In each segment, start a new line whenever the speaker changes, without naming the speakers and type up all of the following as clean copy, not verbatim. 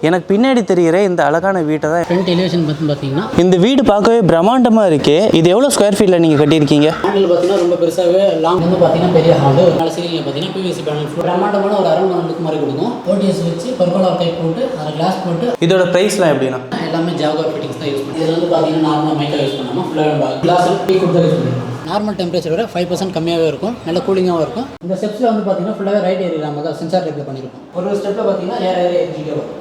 எனக்கு பின்னாடி தெரிகிற இந்த அழகான வீட்டை தான்
ஃப்ரண்ட் எலிவேஷன் பார்த்தீங்கன்னா
இந்த வீடு பார்க்கவே பிரம்மாண்டமாக இருக்கே. இது எவ்வளோ ஸ்கொயர் ஃபீட்டில் நீங்கள் கட்டியிருக்கீங்க?
ஹேண்டில் பார்த்தீங்கன்னா ரொம்ப பெருசாகவே லாங் வந்து பார்த்தீங்கன்னா பெரிய ஹால். ஒரு நாலு சீலிங் பார்த்தீங்கன்னா பிவிசி பேனல் பிரம்மாண்டமான ஒரு அரண்மனை மாதிரி கொடுக்கும். ஓடிஎஸ் வச்சு பர்கோலா டைப் போட்டு அதை கிளாஸ் போட்டு.
இதோட ப்ரைஸ்லாம் எப்படின்னா?
எல்லாமே ஜாகுவார் ஃபிட்டிங்ஸ் தான் யூஸ் பண்ணுவோம். இதில் வந்து பார்த்தீங்கன்னா நார்மலாக மைக்காக யூஸ் பண்ணாமல் ஃபுல்லாக கிளாஸ் டீ கொடுத்து யூஸ் பண்ணுவோம். நார்மல் டெம்பரேச்சர் விட 5% கம்மியாகவே இருக்கும், நல்ல கூலிங்காகவும் இருக்கும். இந்த ஸ்டெப்ஸில் வந்து பார்த்தீங்கன்னா ஃபுல்லாகவே ரைட் ஏரியா நம்ம தான் சென்சார் டைப்பில் பண்ணியிருக்கோம். ஒரு ஸ்டெப்பில் பார்த்தீங்கன்னா ஏரியா ஏற்றிக்கிட்டே வரும்.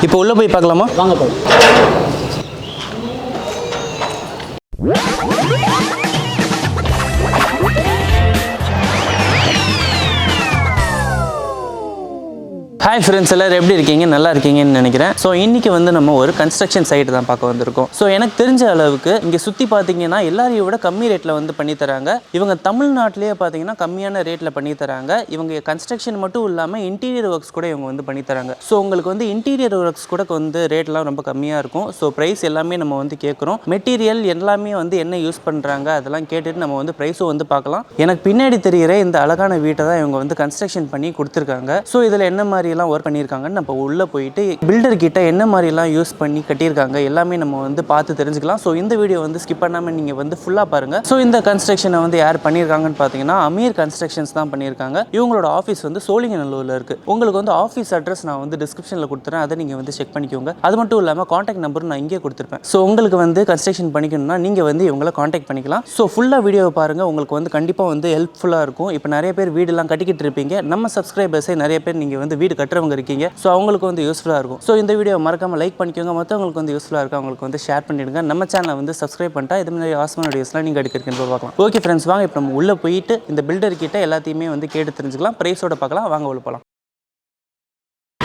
இப்போ உள்ளே போய் பார்க்கலாமா?
வாங்க போகலாம்.
ஹாய் ஃப்ரெண்ட்ஸ், எல்லோரும் எப்படி இருக்கீங்க? நல்லா இருக்கீங்கன்னு நினைக்கிறேன். ஸோ இன்றைக்கி வந்து நம்ம ஒரு கன்ஸ்ட்ரக்ஷன் சைட்டு தான் பார்க்க வந்திருக்கோம். ஸோ எனக்கு தெரிஞ்ச அளவுக்கு இங்கே சுற்றி பார்த்தீங்கன்னா எல்லாரையும் விட கம்மி ரேட்டில் வந்து பண்ணித்தராங்க. இவங்க தமிழ்நாட்டிலேயே பார்த்தீங்கன்னா கம்மியான ரேட்டில் பண்ணித்தராங்க. இவங்க கன்ஸ்ட்ரக்ஷன் மட்டும் இல்லாமல் இன்டீரியர் ஒர்க்ஸ் கூட இவங்க வந்து பண்ணித்தராங்க. ஸோ உங்களுக்கு வந்து இன்டீரியர் ஒர்க்ஸ் கூட வந்து ரேட்லாம் ரொம்ப கம்மியாக இருக்கும். ஸோ ப்ரைஸ் எல்லாமே நம்ம வந்து கேட்குறோம். மெட்டீரியல் எல்லாமே வந்து என்ன யூஸ் பண்ணுறாங்க அதெல்லாம் கேட்டுட்டு நம்ம வந்து ப்ரைஸும் வந்து பார்க்கலாம். எனக்கு பின்னாடி தெரிகிற இந்த அழகான வீட்டை தான் இவங்க வந்து கன்ஸ்ட்ரக்ஷன் பண்ணி கொடுத்துருக்காங்க. ஸோ இதில் என்ன மாதிரி ஒர்க் பண்ணியிருக்காங்கன்னு நம்ம உள்ளே போயிட்டு பில்டர் கிட்ட என்ன மாதிரிலாம் யூஸ் பண்ணி கட்டியிருக்காங்க எல்லாமே நம்ம வந்து பார்த்து தெரிஞ்சுக்கலாம். ஸோ இந்த வீடியோ வந்து ஸ்கிப் பண்ணாமல் நீங்கள் வந்து ஃபுல்லாக பாருங்கள். ஸோ இந்த கன்ஸ்ட்ரக்ஷனை வந்து யார் பண்ணியிருக்காங்கன்னு பார்த்தீங்கன்னா அமீர் கன்ஸ்ட்ரக்ஷன்ஸ் தான் பண்ணியிருக்காங்க. இவங்களோட ஆஃபீஸ் வந்து சோழிங்கநல்லூரில் இருக்குது. உங்களுக்கு வந்து ஆஃபீஸ் அட்ரஸ் நான் வந்து டிஸ்கிரிப்ஷனில் கொடுத்துறேன், அதை நீங்கள் வந்து செக் பண்ணிக்கோங்க. அது மட்டும் இல்லாமல் காண்டாக்ட் நம்பரும் நான் இங்கே கொடுத்துருப்பேன். ஸோ உங்களுக்கு வந்து கன்ஸ்ட்ரக்ஷன் பண்ணிக்கணும்னா நீங்கள் வந்து இவங்களை காண்டாக்ட் பண்ணிக்கலாம். ஸோ ஃபுல்லாக வீடியோவை பாருங்கள், உங்களுக்கு வந்து கண்டிப்பாக வந்து ஹெல்ப்ஃபுல்லாக இருக்கும். இப்போ நிறைய பேர் வீடெல்லாம் கட்டிக்கிட்டு இருப்பீங்க, நம்ம சப்ஸ்கிரைபர்ஸே நிறைய பேர் நீங்கள் வந்து வீடு கட்டுறவங்க இருக்கீங்க. ஸோ அவங்களுக்கு வந்து யூஸ்ஃபுல்லாக இருக்கும். ஸோ இந்த வீடியோ மறக்காமல் லைக் பண்ணிக்கோங்க, மற்றவங்களுக்கு வந்து யூஸ்ஃபுல்லாக இருக்கும் அவங்களுக்கு வந்து ஷேர் பண்ணிவிடுங்க. நம்ம சேனலை வந்து சப்ஸ்கிரைப் பண்ணிட்டா இது மாதிரி ஆசமான வீடியோஸ்லாம் நீங்கள் எடுக்கிறீங்கன்னு பார்க்கலாம். ஓகே ஃப்ரெண்ட்ஸ், வாங்க இப்போ நம்ம உள்ளே போயிட்டு இந்த பில்டர் கிட்ட எல்லாத்தையுமே வந்து கேட்டு தெரிஞ்சுக்கலாம், ப்ரைஸோட பார்க்கலாம். வாங்க உள்ள போகலாம்.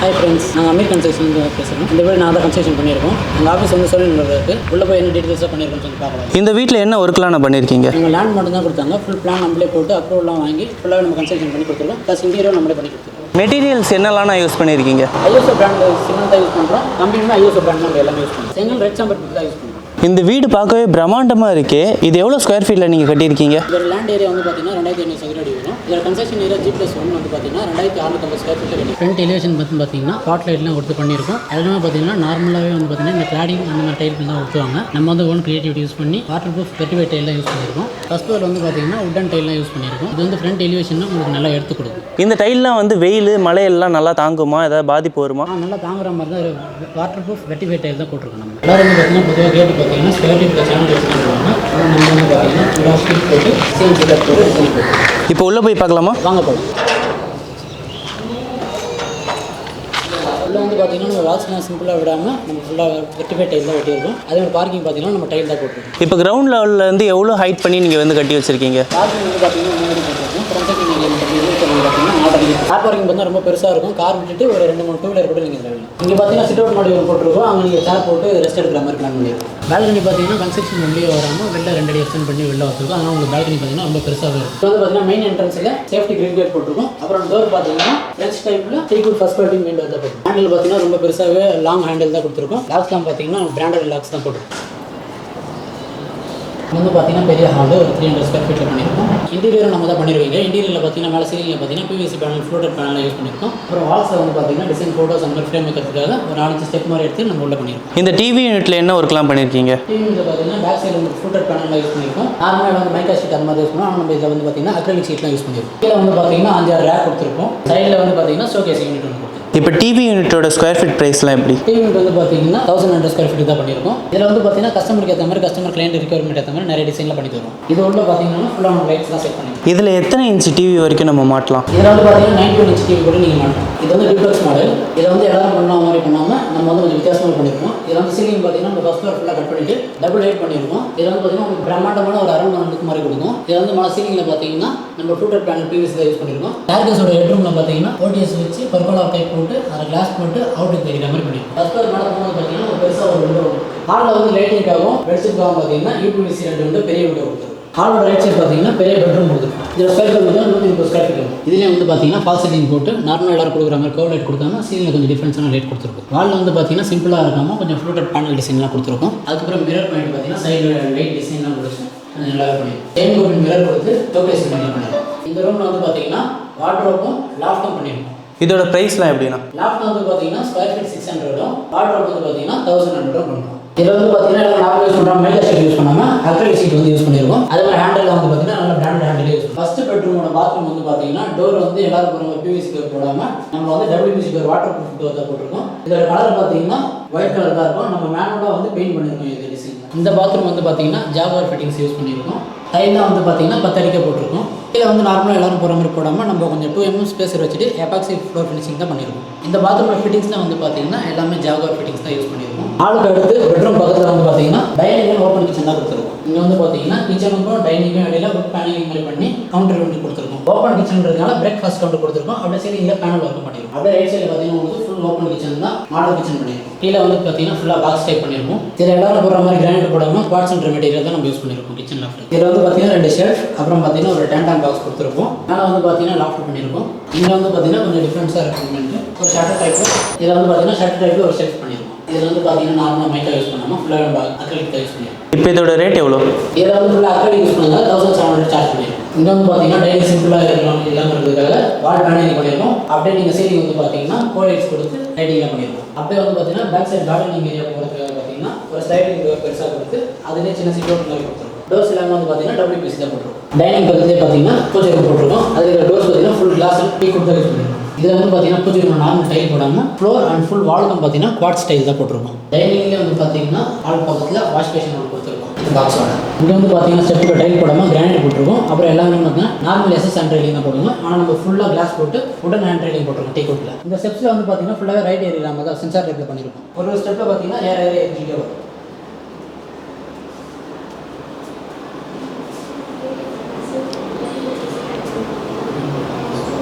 ஹாய் ஃப்ரெண்ட்ஸ், நாங்கள் அமீர் கன்ஸ்ட்ரக்ஷன் பேசுகிறோம். இந்த வீடு நான் தான் கன்ஸ்ட்ரக்ஷன் பண்ணியிருக்கோம். எங்கள் ஆஃபீஸ் வந்து சோழிங்கநல்லூரில் இருக்குது. உள்ளே போய் என்ன டீட்டெயில்ஸாக பண்ணியிருக்கோம்னு சொல்லி பார்க்கலாம்.
இந்த வீட்டில் என்ன ஒர்க்லாம் நான் பண்ணியிருக்கீங்க?
எங்கள் லேண்ட் மட்டும் தான் கொடுத்தாங்க. ஃபுல் பிளான் நம்மளே போட்டு அப்ரூவல்லாம் வாங்கி ஃபுல்லாக நம்ம கன்ஸ்ட்ரக்ஷன் பண்ணி கொடுத்துருக்கோம். ப்ளஸ் இன்டீரியரும் நம்மளே பண்ணி கொடுத்துருக்கோம்.
மெட்டீரியல்ஸ் என்னெல்லாம் நான் யூஸ் பண்ணியிருக்கீங்க?
ஐஎஸ்ஓ பிராண்ட் சிமெண்ட் தான் யூஸ் பண்ணுறோம். கம்பெனியுமே ஐஎஸ்ஓ பிராண்ட் நம்ம எல்லாமே யூஸ் பண்ணுறோம். செங்கல் ரெட் சாம்பர் தான் யூஸ் பண்ணுறோம்.
இந்த வீடு பார்க்கவே பிரம்மாண்டமாக இருக்கே. இது எவ்வளோ ஸ்கொயர் ஃபீட்டில் நீங்கள் கட்டியிருக்கீங்க?
இதோட லேண்ட் ஏரியா வந்து பார்த்தீங்கன்னா 2500 சதுர அடி வரும். இதோட கன்ஸ்ட்ரக்ஷன் ஏரியா G+1 வந்து பார்த்தீங்கன்னா 2650 ஸ்கொயர் ஃபீட் வரும். ஃப்ரண்ட் எலிவேஷன் பார்த்தீங்கன்னா ஸ்பாட் லைட்லாம் கொடுத்து பண்ணியிருக்கோம். அதெல்லாம் பார்த்தீங்கன்னா நார்மலாகவே வந்து பார்த்தீங்கன்னா இந்த கிளாடிங் அந்த மாதிரி டைல் தான் கொடுத்துவாங்க. நம்ம வந்து ஓன் கிரியேட்டிவிட்டி யூஸ் பண்ணி வாட்டர் ப்ரூஃப் வெட்டிவேட் டைல்லாம் யூஸ் பண்ணியிருக்கோம். ஃபர்ஸ்ட் ஃப்ளோர் வந்து பார்த்தீங்கன்னா உட்டன் டைல்லாம் யூஸ் பண்ணியிருக்கோம். இது வந்து ஃப்ரண்ட் எலிவேஷன் உங்களுக்கு நல்லா எடுத்து கொடுக்கும்.
இந்த டைல்லாம் வந்து வெயில் மழையெல்லாம் நல்லா தாங்குமா? ஏதாவது பாதிப்பு வருமா?
நல்லா தாங்குற மாதிரி தான் வாட்டர் ப்ரூஃப் வெட்டிவேட் டைல் தான் போட்டிருக்கோம். நம்ம எல்லாரும் வந்து பார்த்தீங்கன்னா பொதுவாக கேட்டு பார்த்தீங்கன்னா ஸ்கொயர் ஃபீட் சேனல் யூஸ் பண்ணுவாங்க. நம்ம வந்து பார்த்தீங்கன்னா ஃபுல்லாக ஸ்டிக் போட்டு சேம் செட்டப் போட்டு
இப்போ உள்ளே போய் பார்க்கலாமா?
வாங்க போகலாம். உள்ளே வந்து பார்த்தீங்கன்னா நம்ம வால்ஸ்லாம் சிம்பிளாக விடாமல் நம்ம ஃபுல்லாக வெட்டிஃபை டைல் தான் வெட்டியிருக்கோம். அதே மாதிரி பார்க்கிங் பார்த்தீங்கன்னா நம்ம டைல் தான் போட்டுருக்கோம்.
இப்போ கிரவுண்ட் லெவலில் வந்து எவ்வளோ ஹைட் பண்ணி நீங்கள் வந்து கட்டி வச்சுருக்கீங்க?
பார்க்கிங் வந்து பார்த்தீங்கன்னா 3 அடி போட்டுருக்கோம். ஃப்ரண்ட் ஏரியா பார்த்தீங்கன்னா 4 அடி. கார் பார்க்கிங் பார்த்தா ரொம்ப பெருசாக இருக்கும். கார் விட்டுட்டு ஒரு 2-3 டூ வீலர் கூட நீங்கள் தரலாம். இங்கே பார்த்தீங்கன்னா சிட் அவுட் மாடியூல் போட்டுருக்கோம். அங்கே நீங்கள் சேர் போட்டு ரெஸ்ட் எடுக்கிற மாதிரி பிளான் பண்ணியிருக்கோம். பால்கனி பார்த்தீங்கன்னா கன்ஸ்ட்ரக்ஷன் வெளியே வராமல் வெளில 2 அடி எக்ஸ்டெண்ட் பண்ணி வெளில வச்சுருக்கோம். ஆனால் உங்களுக்கு பால்கனி பார்த்தீங்கன்னா ரொம்ப பெருசாகவே இருக்கும். இப்போ வந்து பார்த்தீங்கன்னா மெயின் என்ட்ரன்ஸில் சேஃப்டி கிரில் கேட் போட்டிருக்கோம். அப்புறம் டோர் பார்த்தீங்கன்னா ஃப்ரெஞ்ச் டைப்பில் teakwood first quality main door தான் போட்டுருக்கோம். ஹேண்டில் பார்த்தீங்கன்னா ரொம்ப பெருசாகவே லாங் ஹேண்டில் தான் கொடுத்துருக்கோம். லாக்ஸ்லாம் பார்த்தீங்கன்னா பிராண்டட் லாக்ஸ் தான் போட்டுருக்கோம். வந்து பார்த்தீங்கன்னா பெரிய ஹால் ஒரு 300 ஸ்கொயர் ஃபீட்டில் பண்ணியிருக்கோம். இன்டீரியர் நம்ம தான் பண்ணியிருக்கீங்க. இன்டீரியரில் பார்த்தீங்கன்னா மேலே சீலிங்கில் பார்த்தீங்கன்னா PVC panel floated panel use பண்ணியிருக்கோம். அப்புறம் வால்ஸில் வந்து பார்த்தீங்கன்னா டிசைன் ஃபோட்டோஸ் அந்த மாதிரி ஃப்ரேம் வைக்கிறதுக்காக ஒரு 4 ஸ்டெப் மாதிரி எடுத்து நம்ம உள்ள பண்ணியிருக்கோம்.
இந்த டிவி யூனிட்டில் என்ன ஒர்க்லாம் பண்ணியிருக்கீங்க?
டிவி யூனிட்டில் பார்த்தீங்கன்னா பேக் சைடு வந்து ஃப்ளோட்டட் பேனல் யூஸ் பண்ணியிருக்கோம். நார்மலாக வந்து மைக்கா ஷீட் அந்த மாதிரி யூஸ் பண்ணுவோம். ஆனால் நம்ம இதில் வந்து பார்த்தீங்கன்னா அக்ரிலிக் ஷீட்லாம் யூஸ் பண்ணியிருக்கோம். இதில் வந்து பார்த்தீங்கன்னா 5-6 ரேக் கொடுத்துருக்கோம். சைடில் வந்து பார்த்தீங்கன்னா ஷோகேஸ் யூனிட் ஒன்று கொடுத்துருக்கோம்.
இப்போ டிவி யூனிட்டோட ஸ்கொயர் ஃபீட் ப்ரைஸ்லாம் எப்படி?
டிவி யூனிட் வந்து பார்த்தீங்கன்னா 1100 ஸ்கொயர் ஃபீட் தான் பண்ணியிருக்கோம். இதில் வந்து பார்த்தீங்கன்னா கஸ்டமருக்கு ஏற்ற மாதிரி கஸ்டமர் கிளைண்ட் ரிக்வயர்மெண்ட் ஏற்ற மாதிரி நிறைய டிசைனில் பண்ணி தருவோம். இது உள்ள பார்த்தீங்கன்னா ஃபுல்லாக லைட்ஸ் தான் செட் பண்ணிருக்கோம்.
இதில் எத்தனை இன்ச் டிவி வரைக்கும் நம்ம மாட்டலாம்?
இதில் வந்து பார்த்தீங்கன்னா 91 இன்ச் டிவி கூட நீங்கள் மாட்டலாம். இது வந்து டியூப்ளெக்ஸ் மாடல். இதை வந்து எல்லாரும் பண்ண மாதிரி பண்ணாமல் நம்ம வந்து கொஞ்சம் வித்தியாசமாக பண்ணியிருக்கோம். இதில் வந்து சீலிங் பார்த்தீங்கன்னா நம்ம ஃபர்ஸ்ட் ஃப்ளோர் ஃபுல்லாக கட் பண்ணிட்டு டபுள் ஹைட் பண்ணியிருக்கோம். இதில் வந்து பார்த்தீங்கன்னா உங்களுக்கு பிரம்மாண்டமான ஒரு அரண்மனை மாதிரி கொடுக்கும். இதில் வந்து மழை சீலிங்கில் பார்த்தீங்கன்னா நம்ம ஃப்ளூட்டட் பேனல் பிவிசி தான் யூஸ் பண்ணியிருக்கோம். டேர்கஸோட ஹெட்ரூமில் பார்த்தீங்கன்னா ஓடிஎஸ் வச்சு பர்கோலா டைப் போட்டு அதை கிளாஸ் போட்டு அவுட்டுக்கு தெரிகிற மாதிரி பண்ணியிருக்கோம். ஃபர்ஸ்ட் ஃப்ளோர் மேலே போகும்போது பார்த்தீங்கன்னா ஒரு பெருசாக ஒரு விண்டோ ஹாலில் வந்து லைட்டிங்காகவும் வெளிச்சத்துக்காகவும் பார்த்தீங்கன்னா யூபிவிசி 2 வந்து பெரிய விண்டோ கொடுத்துருக்கும். ஹாலோட ரைட் சைடு பார்த்தீங்கன்னா பெரிய பெட்ரூம் கொடுத்துருக்கும். இதில் ஸ்கொயர் ஃபீட் வந்து 130 ஸ்கொயர் ஃபீட் வரும். இதுலேயே வந்து பார்த்தீங்கன்னா ஃபால் சீலிங் போட்டு நார்மல் எல்லாரும் கொடுக்குற மாதிரி கர்வ் லைட் கொடுக்காம சீலிங்கில் கொஞ்சம் டிஃப்ரென்ஸான லைட் கொடுத்துருக்கும். வாலில் வந்து பார்த்தீங்கன்னா சிம்பிளாக இருக்காமல் கொஞ்சம் ஃப்ளூட்டட் பேனல் டிசைன்லாம் கொடுத்துருக்கும். அதுக்கப்புறம் மிரர் பாயிண்ட் பார்த்தீங்கன்னா சைடில் லைட் டிசைன்லாம் கொடுத்து நல்லாவே பண்ணியிருக்கோம். செயின் கோபின் மிரர் கொடுத்து ஷோகேஸ் பண்ணியிருக்கோம். இந்த ரூமில் வந்து பார்த்தீங்கன்னா வார்ட்ரோப்பும் லாஃப்ட்டும் பண்ணியிருக்கோம்.
இதோட ப்ரைஸ்லாம் எப்படின்னா?
லாஃப்ட் வந்து பார்த்தீங்கன்னா ஸ்கொயர் ஃபீட் 600, வார்ட்ரோப் வந்து பார்த்தீங்கன்னா 1100 பண்ணுறோம். இதில் வந்து பார்த்தீங்கன்னா நார்மல் யூஸ் பண்ணுறோம், மெல்கா ஷீட் யூஸ் பண்ணாமல் அக்ரிலிக் ஷீட் வந்து யூஸ் பண்ணியிருக்கோம். அதே மாதிரி ஹேண்டில் வந்து பார்த்தீங்கன்னா நல்ல பிராண்டட் ஹேண்டில் யூஸ் பண்ணுவோம். ஃபர்ஸ்ட் பெட்ரூமோட பாத்ரூம் வந்து பார்த்தீங்கன்னா டோர் வந்து எல்லாரும் போகிற பிவிசி டோர் போடாமல் நம்ம வந்து WPC door water proof door தான் போட்டிருக்கோம். இதோட கலர் பார்த்தீங்கன்னா ஒயிட் கலர் தான் இருக்கும். நம்ம மேனுவலாக வந்து பெயிண்ட் பண்ணியிருக்கோம் இது டிசைன். இந்த பாத்ரூம் வந்து பார்த்தீங்கன்னா ஜாகுவார் ஃபிட்டிங்ஸ் யூஸ் பண்ணியிருக்கோம். டைல்லாம் வந்து பார்த்தீங்கன்னா 10 அடிக்க போட்டிருக்கோம். இதில் வந்து நார்மலாக எல்லாரும் போகிற மாதிரி போடாமல் நம்ம கொஞ்சம் 2 mm ஸ்பேஸர் வச்சுட்டு எபாக்சி ஃப்ளோர் ஃபினிஷிங் தான் பண்ணியிருக்கோம். இந்த பாத்ரூமோட ஃபிட்டிங்ஸ்லாம் வந்து பார்த்தீங்கன்னா எல்லாமே ஜாகுவார் ஃபிட்டிங்ஸ் தான் யூஸ் பண்ணியிருக்கோம். ஆளுக்கு அடுத்து பெட்ரூம் பக்கத்தில் வந்து பார்த்தீங்கன்னா டைனிங் ஓப்பன் கிச்சன் தான் கொடுத்துருக்கோம். இங்கே வந்து பார்த்தீங்கன்னா கிச்சனுக்கும் டைனிங்கும் இடையில ஒரு பேனலிங் மாதிரி பண்ணி கவுண்டர் வந்து கொடுத்துருக்கோம். ஓப்பன் கிச்சன்றதுனால பிரேக்ஃபாஸ்ட் கவுண்டர் கொடுத்துருக்கோம். அப்படியே சீலிங்கில் பேனல் ஒர்க் பண்ணியிருக்கோம். அப்படியே ரைட் சைடில் பார்த்தீங்கன்னா உங்களுக்கு ஃபுல் ஓப்பன் கிச்சன் தான் மாடல் கிச்சன் பண்ணியிருக்கோம். கீழே வந்து பார்த்தீங்கன்னா ஃபுல்லாக பாக்ஸ் டைப் பண்ணியிருக்கோம். இதில் எல்லாரும் போடுற மாதிரி கிரானைட் போடாமல் குவாட்ஸ் என்ற மெட்டீரியல் தான் நம்ம யூஸ் பண்ணியிருக்கோம் கிச்சன் லாஃப்ட். இதில் வந்து பார்த்தீங்கன்னா 2 ஷெல்ஃப், அப்புறம் பார்த்தீங்கன்னா ஒரு டேண்டான் பாக்ஸ் கொடுத்துருக்கோம். மேலே வந்து பார்த்தீங்கன்னா லாஃப்ட் பண்ணியிருக்கோம். இங்கே வந்து பார்த்தீங்கன்னா கொஞ்சம் டிஃப்ரென்ஸாக இருக்குமென்ட்டு ஒரு ஷட்டர் டைப். இதில் வந்து பார்த்தீங்கன்னா ஷட்டர் டைப்பில் ஒரு ஷெல்ஃப் பண்ணியிருக்கோம். இதில் வந்து பார்த்தீங்கன்னா நார்மலாக மைக்கா யூஸ் பண்ணாமல் ஃபுல்லாக அக்ரிலிக் தான் யூஸ் பண்ணியிருக்கோம்.
இப்போ இதோட ரேட் எவ்வளோ?
இதில் வந்து ஃபுல்லாக அக்ரிலிக் யூஸ் பண்ணாங்க 1700 சார்ஜ் பண்ணியிருக்கோம். இங்கே வந்து பார்த்தீங்கன்னா டைனிங் சிம்பிளாக இருக்கலாம் இல்லாமல் இருக்கிறதுக்காக வால் பேனலிங் பண்ணியிருக்கோம். அப்படியே நீங்கள் சீலிங் வந்து பார்த்தீங்கன்னா கோலைட்ஸ் கொடுத்து லைட்டிங்காக பண்ணியிருக்கோம். அப்படியே வந்து பார்த்தீங்கன்னா பேக் சைடு கார்டனிங் ஏரியா போகிறதுக்காக பார்த்தீங்கன்னா ஒரு ஸ்லைடிங் டோர் பெருசாக கொடுத்து அதிலே சின்ன சிட் அவுட் மாதிரி கொடுத்துருக்கோம். டோர்ஸ் எல்லாமே வந்து பார்த்தீங்கன்னா WPC தான் போட்டிருக்கோம். டைனிங் பக்கத்துலேயே பார்த்தீங்கன்னா பூஜை ரூம் போட்டிருக்கோம். அதில் டோர்ஸ் பார்த்தீங்கன்னா ஃபுல் கிளாஸ் டீ கொடுத்து யூஸ் பண்ணியிருக்கோம். இதில் வந்து பார்த்தீங்கன்னா பூஜை ரூம் நார்மல் டைல் போடாமல் ஃப்ளோர் அண்ட் ஃபுல் வாலுக்கும் பார்த்தீங்கன்னா குவாட்ஸ் டைல் தான் போட்டிருக்கோம். டைனிங்லேயே வந்து பார்த்தீங்கன்னா ஹால் பக்கத்தில் வாஷ் பேஷன் ஒன்று கொடுத்துருக்கோம் இந்த பாக்ஸோட. இங்கே வந்து பார்த்தீங்கன்னா ஸ்டெப்புக்கு டைல் போடாமல் கிரானைட் போட்டிருக்கோம். அப்புறம் எல்லாமே பார்த்தீங்கன்னா நார்மல் SS ஹேண்ட் ரைலிங் தான் போடுவோம். ஆனால் நம்ம ஃபுல்லாக கிளாஸ் போட்டு உடன் ஹேண்ட் ரைலிங் போட்டிருக்கோம் டீ கோட்டில். இந்த ஸ்டெப்ஸில் வந்து பார்த்தீங்கன்னா ஃபுல்லாகவே ரைட் ஏரியா நம்ம தான் சென்சார் டைப்பில் பண்ணியிருக்கோம். ஒரு ஸ்டெப்பில் பார்த்தீங்கன்னா ஏரியா ஏரியா வரும்.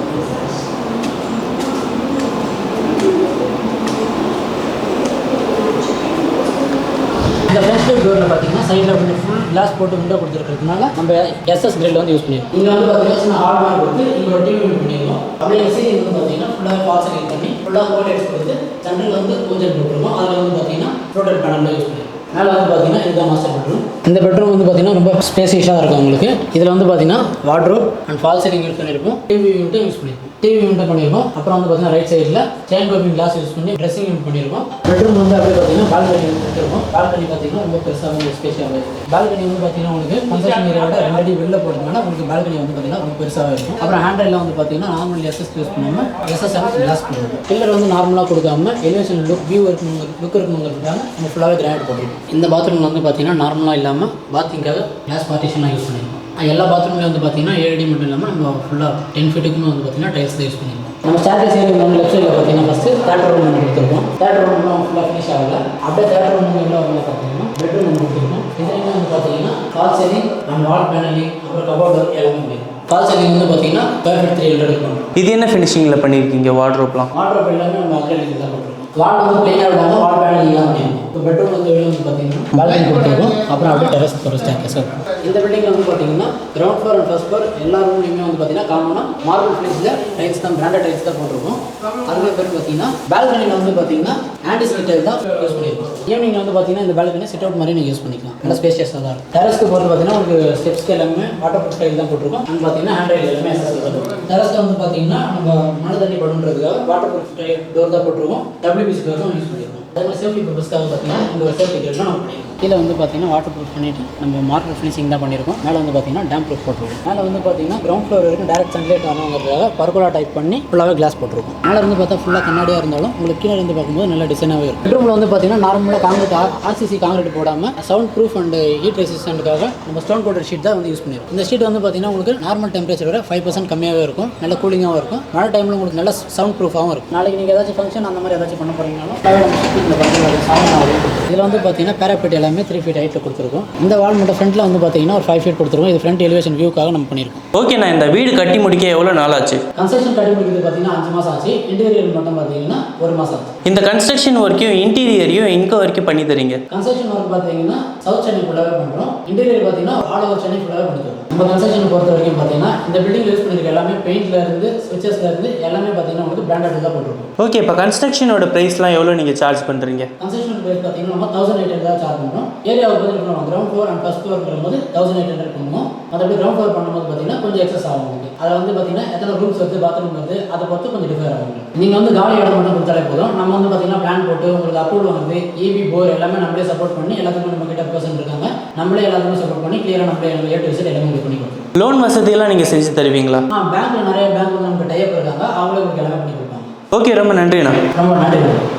டோரில் பார்த்தீங்கன்னா சைடில் கொஞ்சம் ஃபுல் கிளாஸ் போட்டு விண்டோ கொடுத்துருக்கிறதுனால நம்ம SS கிரில் வந்து யூஸ் பண்ணியிருக்கோம். இங்கே வந்து பார்த்தீங்கன்னா சின்ன ஹால் மாதிரி கொடுத்து இங்கே ஒரு டிவி யூஸ் பண்ணியிருக்கோம். அப்படியே சீலிங் வந்து பார்த்தீங்கன்னா ஃபுல்லாக ஃபால்ஸ் சீலிங் பண்ணி ஃபுல்லாக கோலைட்ஸ் கொடுத்து ஜன்னல் வந்து ஊஞ்சல் போட்டிருக்கோம். அதில் வந்து பார்த்தீங்கன்னா ஃப்ளோட்டட் பேனலில் யூஸ் பண்ணியிருக்கோம். மேலே வந்து பார்த்தீங்கன்னா இதுதான் மாஸ்டர் பெட்ரூம். இந்த பெட்ரூம் வந்து பார்த்தீங்கன்னா ரொம்ப ஸ்பேசியஸாக இருக்கும் உங்களுக்கு. இதில் வந்து பார்த்தீங்கன்னா wardrobe and fall ceiling use பண்ணியிருக்கோம். டிவி யூனிட்டும் யூஸ் பண்ணியிருக்கோம். டிவி யூனிட் பண்ணியிருக்கோம். அப்புறம் வந்து பார்த்தீங்கன்னா ரைட் சைடில் செயின் கோபிங் கிளாஸ் யூஸ் பண்ணி ட்ரெஸ்ஸிங் யூனிட் பண்ணியிருக்கோம். பெட்ரூம் வந்து அப்படியே பார்த்தீங்கன்னா பால்கனி கொடுத்துருக்கோம். பால்கனி பார்த்தீங்கன்னா ரொம்ப பெருசாக வந்து ஸ்பேஷியாக இருக்கும். பால்கனி வந்து பார்த்தீங்கன்னா உங்களுக்கு கன்ஸ்ட்ரக்ஷன் ஏரியாவோட 2 அடி வெளில போடுறதுனால உங்களுக்கு பால்கனி வந்து பார்த்தீங்கன்னா ரொம்ப பெருசாக இருக்கும். அப்புறம் ஹேண்ட்ரைலில் வந்து பார்த்தீங்கன்னா நார்மல் SS யூஸ் பண்ணாமல் SS கிளாஸ் பண்ணுவோம். பில்லர் வந்து நார்மலாக கொடுக்காம எலிவேஷன் லுக் இருக்கணுங்கிறதுக்காக நம்ம ஃபுல்லாகவே கிரானைட் போட்டுருக்கோம். இந்த பாத்ரூமில் வந்து பார்த்தீங்கன்னா நார்மலாக இல்லாமல் பாத்திங்காக கிளாஸ் பார்ட்டிஷனாக யூஸ் பண்ணியிருக்கோம். எல்லா பாத்ரூம்லேயும் வந்து பார்த்தீங்கன்னா 7 அடி மட்டும் இல்லாமல் நம்ம ஃபுல்லாக 10 ஃபீட்டுக்குமே வந்து பார்த்தீங்கன்னா டைல்ஸ் தான் யூஸ் பண்ணியிருக்கோம். நம்ம ஸ்டேர்கேஸ் ஏரியா வந்து லெஃப்ட் சைடில் பார்த்தீங்கன்னா ஃபஸ்ட்டு தேட்டர் ரூம் ஒன்று கொடுத்துருக்கோம். தேட்டர் ரூம்லாம் ஃபுல்லாக ஃபினிஷ் ஆகலை. அப்படியே தேட்டர் ரூம் எல்லாம் வந்து பார்த்தீங்கன்னா பெட்ரூம் ஒன்று கொடுத்துருக்கோம். இதுலேயுமே வந்து பார்த்தீங்கன்னா fall ceiling and wall panelling அப்புறம் கபோர்ட் ஒர்க் எல்லாமே பண்ணியிருக்கோம். ஃபால் சீலிங் வந்து பார்த்தீங்கன்னா ஸ்கொயர் ஃபீட் 300 பண்ணுறோம்.
இது என்ன ஃபினிஷிங்கில் பண்ணியிருக்கீங்க? வார்ட்ரோப்லாம்
எல்லாமே நம்ம அக்ரிலிக் தான் போட்டிருக்கோம். வால் வந்து பிளெயினாக விடாமல் வால் பேனலிங் தான் பண்ணியிருக்கோம். இப்போ பெட்ரூம் வந்து வெளியே வந்து பார்த்தீங்கன்னா பால்கனி கொடுத்துருக்கோம். அப்புறம் அப்படியே டெரஸ் போகிற ஸ்டேர்கேஸ் இருக்கும். இந்த பில்டிங்கில் வந்து பார்த்தீங்கன்னா ground floor and first floor எல்லா ரூம்லையுமே வந்து பார்த்தீங்கன்னா காமனாக மார்பிள் ஃபினிஷில் டைல்ஸ் தான் பிராண்டட் டைல்ஸ் தான் போட்டிருக்கோம். அதுவே பேர் பார்த்தீங்கன்னா பால்கனியில் வந்து பார்த்தீங்கன்னா ஆன்டி ஸ்லிப் டைல் தான் யூஸ் பண்ணியிருக்கோம். ஈவினிங்கில் வந்து பார்த்தீங்கன்னா இந்த பால்கனி சிட் அவுட் மாதிரி நீங்கள் யூஸ் பண்ணிக்கலாம். நல்லா ஸ்பேஷியஸாக தான் இருக்கும். டெரஸ்க்கு போகிறது பார்த்தீங்கன்னா உங்களுக்கு ஸ்டெப்ஸ்க்கு எல்லாமே வாட்டர் ப்ரூஃப் டைல் தான் போட்டிருக்கோம். அண்ட் பார்த்தீங்கன்னா ஹேண்ட் ரைல் எல்லாமே SS போட்டிருக்கோம். டெரஸ்க்கு வந்து பார்த்தீங்கன்னா நம்ம மழை தண்ணி படுன்றதுக்காக வாட்டர் ப்ரூஃப் டைல் டோர் தான் போட்டிருக்கோம். WPC டோர் தான் யூஸ் பண்ணியிருக்கோம். அதே மாதிரி சேஃப்டி பர்பஸ்க்காக பார்த்தீங்கன்னா இந்த ஒரு சேஃப்டி கேட்லாம் நம்ம பண்ணியிருக்கோம். கீழே வந்து பார்த்தீங்கன்னா வாட்டர் ப்ரூஃப் பண்ணிவிட்டு நம்ம மார்பிள் ஃபினிஷிங் தான் பண்ணியிருக்கோம். மேலே வந்து பார்த்தீங்கன்னா டேம் ப்ரூஃப் போட்டிருக்கோம். மேலே வந்து பார்த்தீங்கன்னா கிரவுண்ட் ஃப்ளோர் வரைக்கும் டேரக்ட் சன்லைட் ஆனவங்கிறதுக்காக பர்கோலா டைப் பண்ணி ஃபுல்லாகவே கிளாஸ் போட்டிருக்கோம். மேலே இருந்து பார்த்தா ஃபுல்லாக கண்ணாடியாக இருந்தாலும் உங்களுக்கு கீழே இருந்து பார்க்கும்போது நல்ல டிசைனாகவே இருக்கும். பெட்ரூமில் வந்து பார்த்தீங்கன்னா நார்மலாக காங்கிரீட் RCC காங்கிரீட் போடாமல் சவுண்ட் ப்ரூஃப் அண்ட் ஹீட் ரெசிஸ்டன்ட்டுக்காக நம்ம ஸ்டோன் கோட்டட் ஷீட் தான் வந்து யூஸ் பண்ணியிருக்கோம். இந்த ஷீட் வந்து பார்த்தீங்கன்னா உங்களுக்கு நார்மல் டெம்பரேச்சர் விட 5% கம்மியாகவே இருக்கும். நல்ல கூலிங்காகவும் இருக்கும். மழை டைமில் உங்களுக்கு நல்ல சவுண்ட் ப்ரூஃபாகவும் இருக்கும். நாளைக்கு நீங்கள் ஏதாச்சும் ஃபங்க்ஷன் அந்த மாதிரி ஏதாச்சும் பண்ண போகிறீங்கனாலும் இதில் வந்து பார்த்தீங்கன்னா பேராபெட் எல்லாமே 3 ஃபீட் ஹைட்டில் கொடுத்துருக்கோம். இந்த வால் மட்டும் ஃப்ரண்ட்டில் வந்து பார்த்தீங்கன்னா ஒரு 5 ஃபீட் கொடுத்துருக்கோம். இது ஃப்ரண்ட் எலிவேஷன் வியூக்காக நம்ம பண்ணியிருக்கோம்.
ஓகே, நான் இந்த வீடு கட்டி முடிக்க எவ்வளோ நாள் ஆச்சு?
கன்ஸ்ட்ரக்ஷன் கட்டி முடிக்கிறது பார்த்தீங்கன்னா 5 மாதம் ஆச்சு. இன்டீரியர் மட்டும் பார்த்தீங்கன்னா 1 மாதம் ஆச்சு.
இந்த கன்ஸ்ட்ரக்ஷன் ஒர்க்கையும் இன்டீரியரையும் எங்கே வரைக்கும் பண்ணி தரீங்க?
கன்ஸ்ட்ரக்ஷன் ஒர்க் பார்த்தீங்கன்னா சவுத் சென்னை ஃபுல்லாகவே பண்ணுறோம். இன்டீரியர் பார்த்தீங்கன்னா ஆல் ஓவர் சென்னை ஃபுல்லாகவே பண்ணித்தரோம். நம்ம கன்ஸ்ட்ரக்ஷன் பொறுத்த வரைக்கும் பார்த்தீங்கன்னா இந்த பில்டிங் யூஸ் பண்ணிருக்க எல்லாமே பெயிண்ட்ல இருந்து ஸ்விட்சஸ்ல இருந்து எல்லாமே பார்த்தீங்கன்னா உங்களுக்கு பிராண்டட் தான் போட்டுருக்கும்.
ஓகே, இப்போ கன்ஸ்ட்ரக்ஷனோட ப்ரைஸ்லாம் எவ்வளோ நீங்கள் சார்ஜ் பண்ணுறீங்க?
கன்ஸ்ட்ரக்ஷன் ப்ரைஸ் பார்த்தீங்கன்னா நம்ம 1800 தான் சார்ஜ் பண்ணுறோம். ஏரியாவை பற்றி பண்ணுவோம் ground floor and first floor போது 1800 பண்ணுவோம். மற்றபடி கிரவுண்ட் ஃப்ளோர் பண்ணும்போது பார்த்தீங்கன்னா கொஞ்சம் எக்ஸஸ் ஆகும் உங்களுக்கு. அதில் வந்து பார்த்தீங்கன்னா எத்தனை ரூம்ஸ் வருது பாத்ரூம் வருது அதை பொறுத்து கொஞ்சம் டிஃபர் ஆகும். நீங்கள் வந்து காலி இடம் மட்டும் கொடுத்தாலே போதும். நம்ம வந்து பார்த்தீங்கன்னா பிளான் போட்டு உங்களுக்கு அப்ரூவல் வந்து EB போர் எல்லாமே நம்மளே சப்போர்ட் பண்ணி எல்லாத்துக்கும் நம்ம கிட்ட பர்சன் இருக்காங்க. நம்மளே எல்லாத்துக்கும் சப்போர்ட் பண்ணி கிளியராக நம்மளே ஏ டு Z எல்லாமே பண்ணி கொடுத்துருவோம்.
லோன் வசதியெல்லாம் நீங்கள் செஞ்சு தருவீங்களா?
பேங்க்ல நிறைய பேங்க் வந்து நமக்கு டைப் இருக்காங்க, அவங்களே உங்களுக்கு எல்லாமே பண்ணி கொடுப்பாங்க.
ஓகே, ரொம்ப நன்றிண்ணா.
ரொம்ப நன்றி.